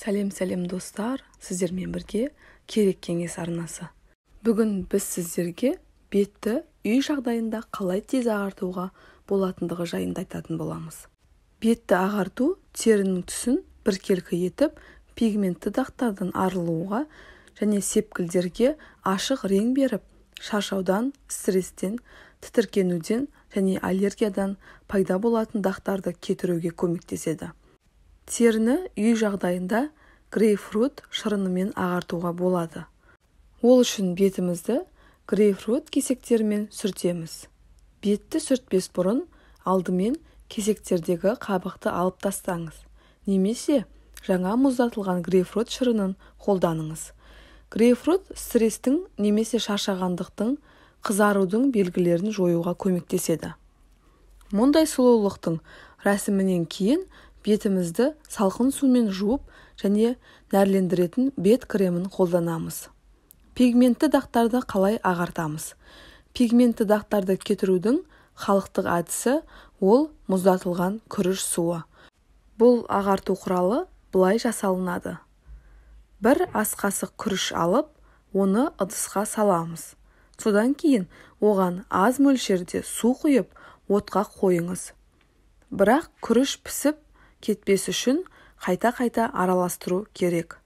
Сәлем достар, сіздермен бірге керек кеңес арнасы. Бүгін біз сіздерге бетті үй жағдайында қалай тез ағартуға болатындығы жайында айтатын боламыз. Бетті ағарту терінің түсін біркелкі етіп, пигментті дақтардан арылуға және сепкілдерге ашық рең беріп, шаршаудан, стресстен, тітіркенуден және аллергиядан пайда болатын дақтарды кетіруге көмектеседі. Теріні үй жағдайында грейпфрут шырынымен ағартуға болады. Ол үшін бетімізді грейпфрут кесектерімен сүртеміз. Бетті сүртпес бұрын алдымен кесектердегі қабықты алып тастаңыз. Немесе жаңа мұздатылған грейпфрут шырынын қолданыңыз. Грейпфрут стрестің немесе шаршағандықтың, қызарудың белгілерін жоюға көмектеседі. Мұндай сұлулықтың рәсімінен кейін бетімізді салқын сумен жуып және нәрлендіретін бет кремін қолданамыз. Пигментті дақтарды қалай ағартамыз? Пигментті дақтарды кетірудің халықтық әдісі ол мұздатылған күріш суы. Бұл ағарту құралы былай жасалынады. Бір ас қасық күріш алып, оны ыдысқа саламыз. Содан кейін оған аз мөлшерде су құйып, отқа қойыңыз. Бірақ күріш пісіп кетпес үшін қайта араластыру керек.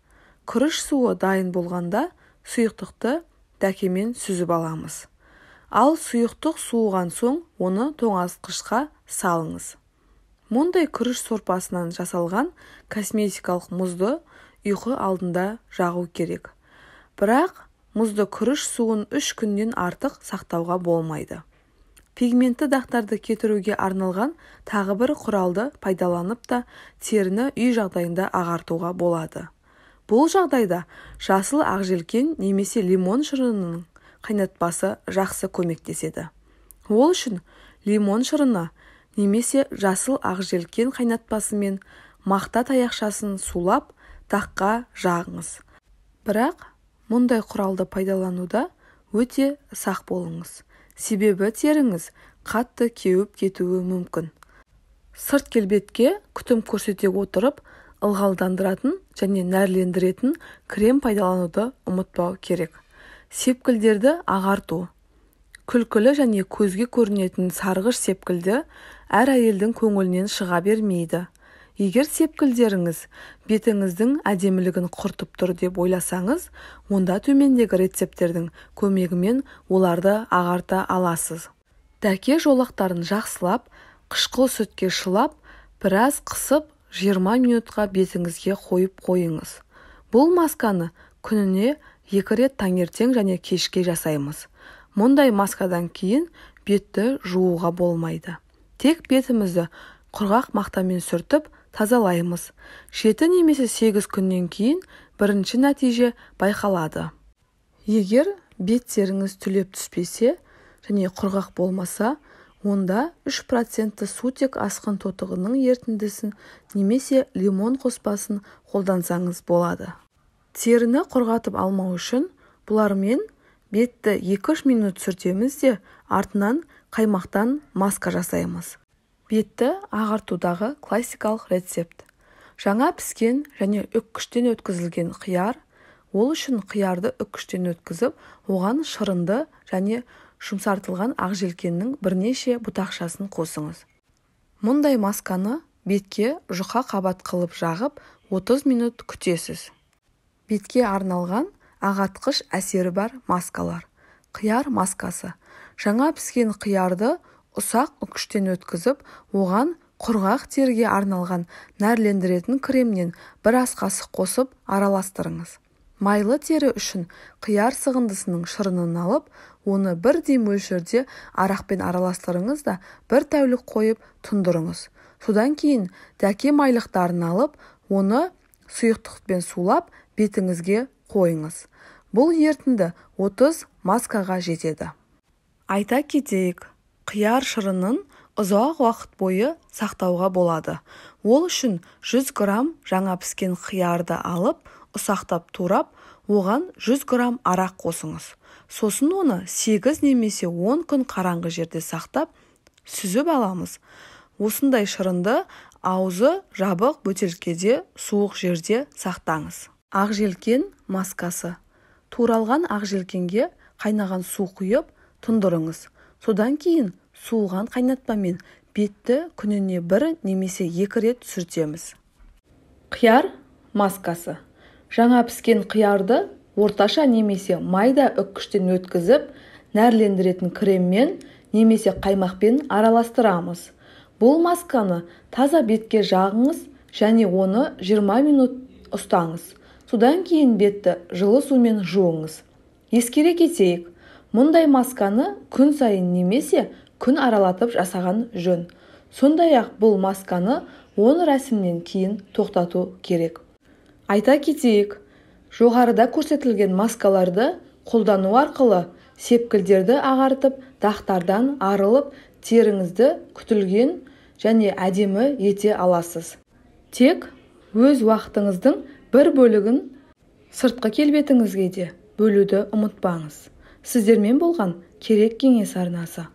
Күріш суы дайын болғанда сұйықтықты дәкемен сүзіп аламыз. Ал сұйықтық суыған соң оны тоңазытқышқа салыңыз. Мұндай күріш сорпасынан жасалған косметикалық мұзды ұйқы алдында жағу керек. Бірақ мұзды күріш суын 3 күннен артық сақтауға болмайды. Пигментті дақтарды кетіруге арналған тағы бір құралды пайдаланып та теріні үй жағдайында ағартуға болады. Бұл жағдайда жасыл ақжелкен немесе лимон шырынының қайнатпасы жақсы көмектеседі. Ол үшін лимон шырыны немесе жасыл ақжелкен қайнатпасымен мақта таяқшасын сулап, даққа жағыңыз. Бірақ мұндай құралды пайдалануда өте сақ болыңыз. Себебі теріңіз қатты кеуіп кетуі мүмкін. Сырт келбетке күтім көрсете отырып, ылғалдандыратын және нәрлендіретін крем пайдалануды ұмытпау керек. Сепкілдерді ағарту. Күлкілі және көзге көрінетін сарғыш сепкілді әр әйелдің көңілінен шыға бермейді. Егер сепкілдеріңіз бетіңіздің әдемілігін құртып тұр деп ойласаңыз, онда төмендегі рецепттердің көмегімен оларды ағарта аласыз. Дәке жолақтарын жақсылап, қышқыл сүтке шылап, біраз қысып 20 минутқа бетіңізге қойып қойыңыз. Бұл масканы күніне 2 рет таңертең және кешке жасаймыз. Мұндай маскадан кейін бетті жууға болмайды. Тек бетімізді құрғақ мақтамен сүртіп тазалаймыз. 7 немесе 8 күннен кейін бірінші нәтиже байқалады. Егер беттеріңіз түлеп түспесе және құрғақ болмаса, онда 3% сутек асқын тотығының ертіндісін немесе лимон қоспасын қолдансаңыз болады. Теріні құрғатып алмау үшін бұлармен бетті 2-3 минут сүртеміз де артынан қаймақтан маска жасаймыз. Бетті ағартудағы классикалық рецепт. Жаңа піскен және үккіштен өткізілген қияр. Ол үшін қиярды үккіштен өткізіп, оған шырынды және жұмсартылған ақжелкеннің бірнеше бұтақшасын қосыңыз. Мұндай масканы бетке жұқа қабат қылып жағып, 30 минут күтесіз. Бетке арналған ағатқыш әсері бар маскалар. Қияр маскасы. Жаңа піскен қиярды ұсақ үккіштен өткізіп, оған құрғақ терге арналған нәрлендіретін кремнен бір ас қасық қосып араластырыңыз. Майлы тері үшін қияр сығындысының шырынын алып, оны бірдей мөлшерде арақпен араластырыңыз да 1 тәулік қойып тұндырыңыз. Содан кейін дәке майлықтарын алып, оны сұйықтықпен сулап, бетіңізге қойыңыз. Бұл ертінді 30 маскаға жетеді. Айта кетейік, қияр шырынын ұзақ уақыт бойы сақтауға болады. Ол үшін 100 грамм жаңа піскен қиярды алып, ұсақтап турап, оған 100 грамм арақ қосыңыз. Сосын оны 8 немесе 10 күн қараңғы жерде сақтап, сүзіп аламыз. Осындай шырынды Аузы жабық бөтелкеде суық жерде сақтаңыз. Ақжелкен маскасы. Туралған ақжелкенге қайнаған су құйып тұндырыңыз. Содан кейін суыған қайнатпамен бетті күніне 1 немесе 2 рет сүртеміз. Қияр маскасы. Жаңа піскен қиярды орташа немесе майда үккіштен өткізіп, нәрлендіретін креммен немесе қаймақпен араластырамыз. Бұл масканы таза бетке жағыңыз және оны 20 минут ұстаңыз. Содан кейін бетті жылы сумен жуыңыз. Ескере кетейік, мұндай масканы күн сайын немесе күн аралатып жасаған жөн. Сондай-ақ бұл масканы 10 рәсімнен кейін тоқтату керек. Айта кетейік, жоғарыда көрсетілген маскаларды қолдану арқылы сепкілдерді ағартып, дақтардан арылып, теріңізді күтілген және әдемі ете аласыз. Тек өз уақытыңыздың бір бөлігін сыртқы келбетіңізге де бөлуді ұмытпаңыз. Сіздермен болған керек кеңес арнасы.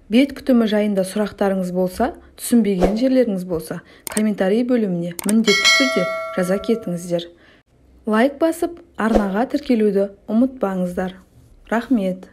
Бет күтімі жайында сұрақтарыңыз болса, түсінбеген жерлеріңіз болса, комментарий бөліміне міндетті түрде жаза кетіңіздер. Лайк басып, арнаға тіркелуді ұмытпаңыздар. Рахмет.